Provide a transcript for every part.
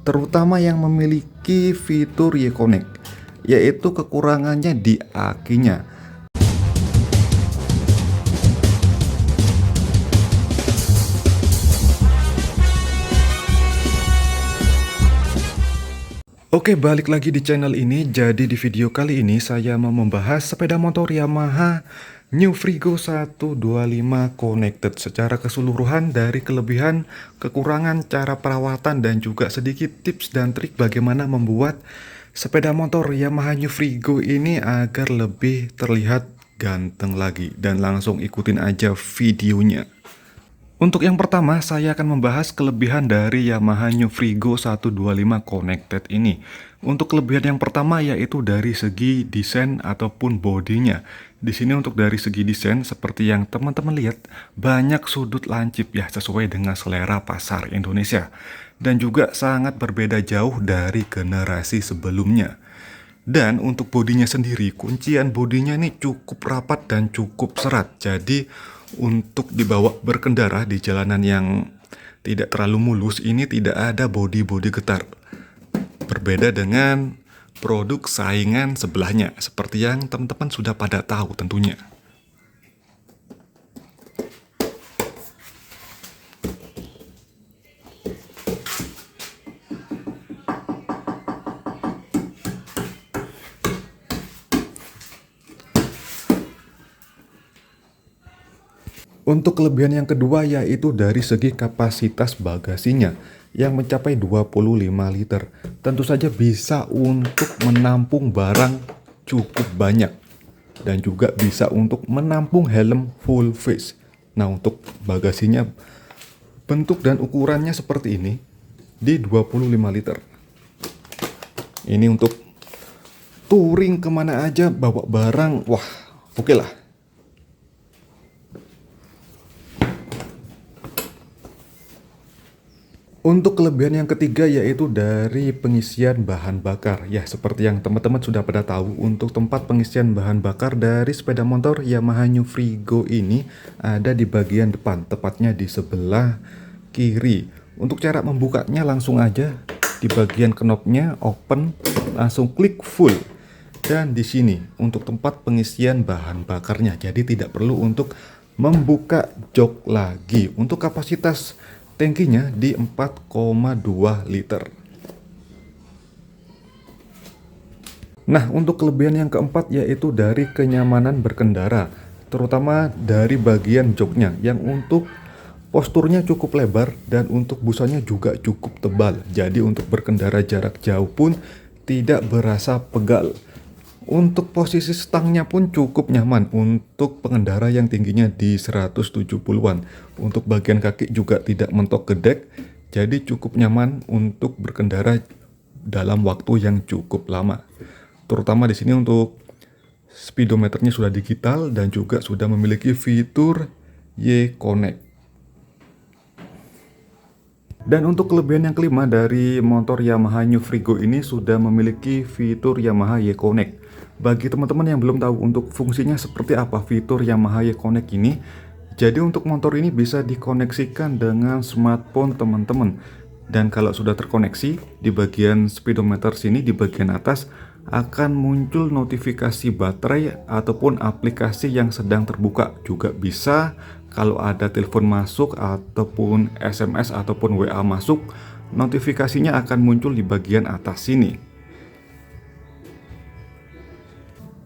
terutama yang memiliki fitur Y-Connect, yaitu kekurangannya di akinya. Oke, balik lagi di channel ini. Jadi di video kali ini saya mau membahas sepeda motor Yamaha New Frigo 125 Connected secara keseluruhan, dari kelebihan, kekurangan, cara perawatan, dan juga sedikit tips dan trik bagaimana membuat sepeda motor Yamaha New Frigo ini agar lebih terlihat ganteng lagi. Dan langsung ikutin aja videonya. Untuk yang pertama, saya akan membahas kelebihan dari Yamaha New Frigo 125 Connected ini. Untuk kelebihan yang pertama yaitu dari segi desain ataupun bodinya. Di sini untuk dari segi desain, seperti yang teman-teman lihat, banyak sudut lancip ya, sesuai dengan selera pasar Indonesia. Dan juga sangat berbeda jauh dari generasi sebelumnya. Dan untuk bodinya sendiri, kuncian bodinya ini cukup rapat dan cukup serat. Jadi untuk dibawa berkendara di jalanan yang tidak terlalu mulus, ini tidak ada bodi-bodi getar. Berbeda dengan produk saingan sebelahnya, seperti yang teman-teman sudah pada tahu tentunya. Untuk kelebihan yang kedua yaitu dari segi kapasitas bagasinya yang mencapai 25 liter. Tentu saja bisa untuk menampung barang cukup banyak dan juga bisa untuk menampung helm full face. Nah, untuk bagasinya bentuk dan ukurannya seperti ini di 25 liter. Ini untuk touring kemana aja bawa barang, wah oke lah. Untuk kelebihan yang ketiga yaitu dari pengisian bahan bakar. Ya, seperti yang teman-teman sudah pada tahu, untuk tempat pengisian bahan bakar dari sepeda motor Yamaha New Frigo ini ada di bagian depan, tepatnya di sebelah kiri. Untuk cara membukanya langsung aja di bagian knopnya open, langsung klik full. Dan di sini untuk tempat pengisian bahan bakarnya. Jadi tidak perlu untuk membuka jok lagi. Untuk kapasitas tangkinya di 4,2 liter. Nah, untuk kelebihan yang keempat yaitu dari kenyamanan berkendara, terutama dari bagian joknya yang untuk posturnya cukup lebar dan untuk busanya juga cukup tebal. Jadi untuk berkendara jarak jauh pun tidak berasa pegal. Untuk posisi stangnya pun cukup nyaman untuk pengendara yang tingginya di 170-an. Untuk bagian kaki juga tidak mentok ke dek, jadi cukup nyaman untuk berkendara dalam waktu yang cukup lama. Terutama di sini untuk speedometernya sudah digital dan juga sudah memiliki fitur Y-Connect. Dan untuk kelebihan yang kelima dari motor Yamaha New Frigo ini sudah memiliki fitur Yamaha Y-Connect. Bagi teman-teman yang belum tahu untuk fungsinya seperti apa fitur Yamaha Y-Connect ini, jadi untuk motor ini bisa dikoneksikan dengan smartphone teman-teman. Dan kalau sudah terkoneksi, di bagian speedometer sini di bagian atas akan muncul notifikasi baterai ataupun aplikasi yang sedang terbuka. Juga bisa kalau ada telepon masuk ataupun SMS ataupun WA masuk, notifikasinya akan muncul di bagian atas sini.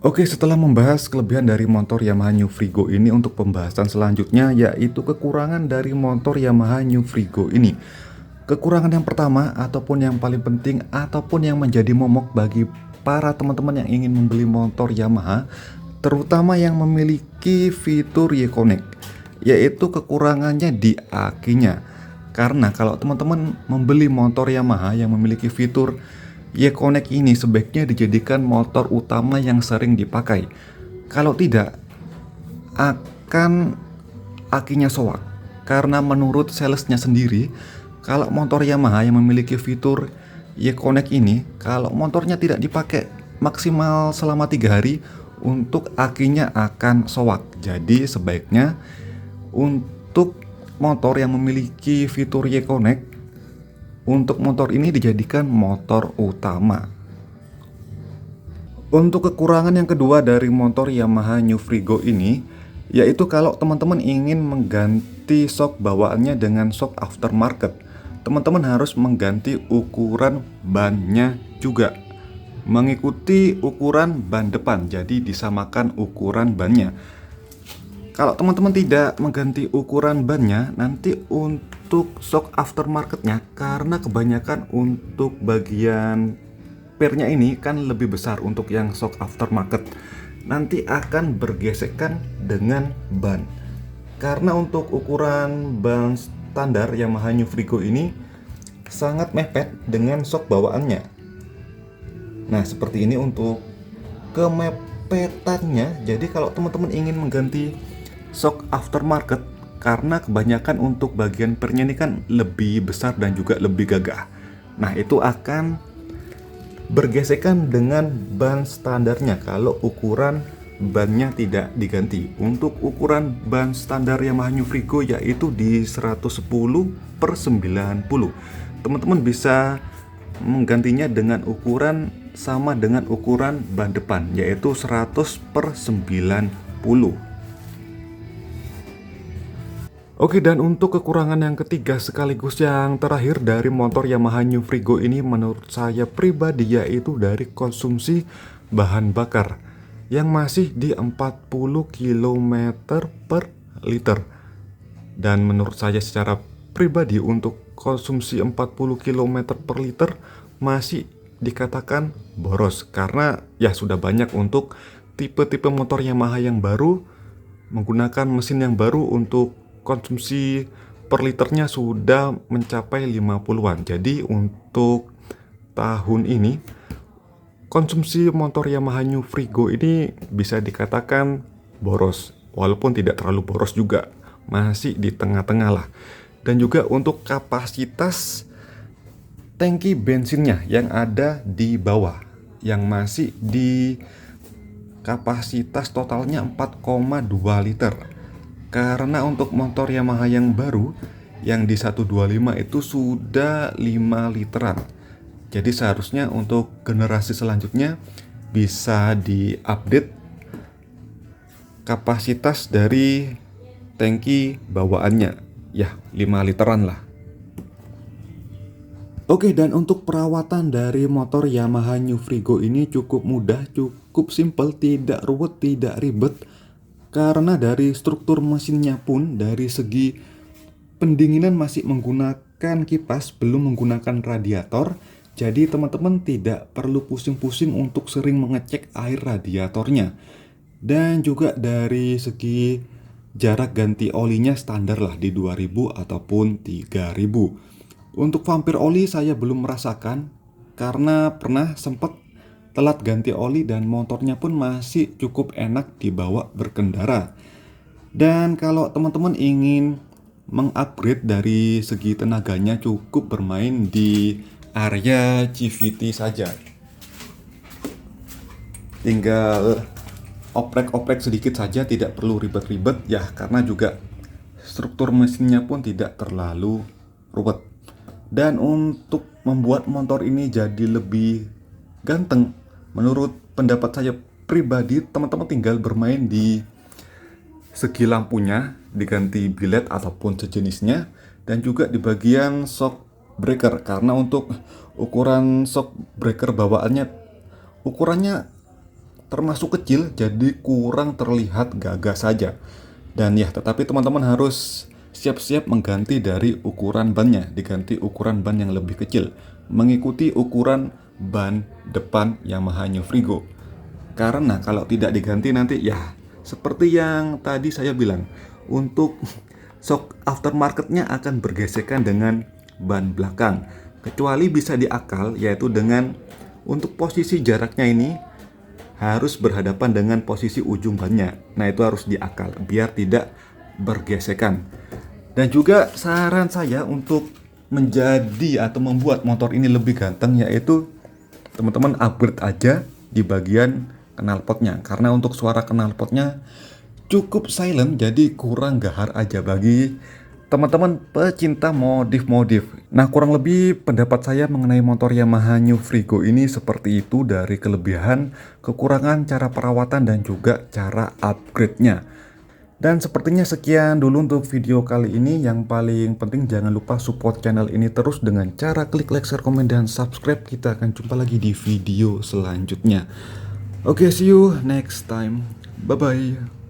Oke, setelah membahas kelebihan dari motor Yamaha New Frigo ini, untuk pembahasan selanjutnya yaitu kekurangan dari motor Yamaha New Frigo ini. Kekurangan yang pertama ataupun yang paling penting ataupun yang menjadi momok bagi para teman-teman yang ingin membeli motor Yamaha, terutama yang memiliki fitur Y-Connect, yaitu kekurangannya di akinya. Karena kalau teman-teman membeli motor Yamaha yang memiliki fitur Y-Connect ini, sebaiknya dijadikan motor utama yang sering dipakai. Kalau tidak, akan akinya soak. Karena menurut salesnya sendiri, kalau motor Yamaha yang memiliki fitur Y-Connect ini, kalau motornya tidak dipakai maksimal selama 3 hari, untuk akinya akan soak. Jadi sebaiknya untuk motor yang memiliki fitur Y-Connect, untuk motor ini dijadikan motor utama. Untuk kekurangan yang kedua dari motor Yamaha New Frigo ini, yaitu kalau teman-teman ingin mengganti shock bawaannya dengan shock aftermarket, teman-teman harus mengganti ukuran bannya juga, mengikuti ukuran ban depan, jadi disamakan ukuran bannya. Kalau teman-teman tidak mengganti ukuran bannya, nanti untuk shock aftermarketnya, karena kebanyakan untuk bagian pernya ini kan lebih besar untuk yang shock aftermarket, nanti akan bergesekan dengan ban. Karena untuk ukuran ban standar Yamaha New Frigo ini sangat mepet dengan shock bawaannya. Nah, seperti ini untuk kemepetannya. Jadi kalau teman-teman ingin mengganti shock aftermarket, karena kebanyakan untuk bagian pernya ini kan lebih besar dan juga lebih gagah, nah itu akan bergesekan dengan ban standarnya kalau ukuran bannya tidak diganti. Untuk ukuran ban standar Yamaha New Frigo yaitu di 110/90. Teman-teman bisa menggantinya dengan ukuran sama dengan ukuran ban depan, yaitu 100/90. Oke, dan untuk kekurangan yang ketiga sekaligus yang terakhir dari motor Yamaha New Frigo ini menurut saya pribadi, yaitu dari konsumsi bahan bakar yang masih di 40 km per liter. Dan menurut saya secara pribadi untuk konsumsi 40 km per liter masih dikatakan boros, karena ya sudah banyak untuk tipe-tipe motor Yamaha yang baru menggunakan mesin yang baru untuk konsumsi per liternya sudah mencapai 50-an. Jadi untuk tahun ini konsumsi motor Yamaha New Frigo ini bisa dikatakan boros, walaupun tidak terlalu boros juga, masih di tengah-tengah lah. Dan juga untuk kapasitas tangki bensinnya yang ada di bawah, yang masih di kapasitas totalnya 4,2 liter. Karena untuk motor Yamaha yang baru yang di 125 itu sudah 5 literan. Jadi seharusnya untuk generasi selanjutnya bisa diupdate kapasitas dari tangki bawaannya, ya 5 literan lah. Oke, dan untuk perawatan dari motor Yamaha New Frigo ini cukup mudah, cukup simple, tidak ruwet, tidak ribet. Karena dari struktur mesinnya pun dari segi pendinginan masih menggunakan kipas, belum menggunakan radiator. Jadi teman-teman tidak perlu pusing-pusing untuk sering mengecek air radiatornya. Dan juga dari segi jarak ganti olinya standar lah di 2000 ataupun 3000. Untuk vampir oli saya belum merasakan, karena pernah sempat telat ganti oli dan motornya pun masih cukup enak dibawa berkendara. Dan kalau teman-teman ingin mengupgrade dari segi tenaganya, cukup bermain di area CVT saja. Tinggal oprek-oprek sedikit saja, tidak perlu ribet-ribet ya, karena juga struktur mesinnya pun tidak terlalu ruwet. Dan untuk membuat motor ini jadi lebih ganteng, menurut pendapat saya pribadi, teman-teman tinggal bermain di segi lampunya, diganti bilet ataupun sejenisnya, dan juga di bagian shock breaker. Karena untuk ukuran shock breaker bawaannya, ukurannya termasuk kecil, jadi kurang terlihat gagah saja. Dan ya, tetapi teman-teman harus siap-siap mengganti dari ukuran bannya, diganti ukuran ban yang lebih kecil, mengikuti ukuran ban depan Yamaha New Frigo. Karena kalau tidak diganti nanti ya seperti yang tadi saya bilang, untuk shock aftermarketnya akan bergesekan dengan ban belakang. Kecuali bisa diakal, yaitu dengan untuk posisi jaraknya ini harus berhadapan dengan posisi ujung bannya. Nah, itu harus diakal biar tidak bergesekan. Dan juga saran saya untuk menjadi atau membuat motor ini lebih ganteng, yaitu teman-teman upgrade aja di bagian knalpotnya. Karena untuk suara knalpotnya cukup silent, jadi kurang gahar aja bagi teman-teman pecinta modif-modif. Nah, kurang lebih pendapat saya mengenai motor Yamaha New Frigo ini seperti itu, dari kelebihan, kekurangan, cara perawatan, dan juga cara upgrade-nya. Dan sepertinya sekian dulu untuk video kali ini. Yang paling penting jangan lupa support channel ini terus dengan cara klik like, share, komen, dan subscribe. Kita akan jumpa lagi di video selanjutnya. Oke, see you next time. Bye-bye.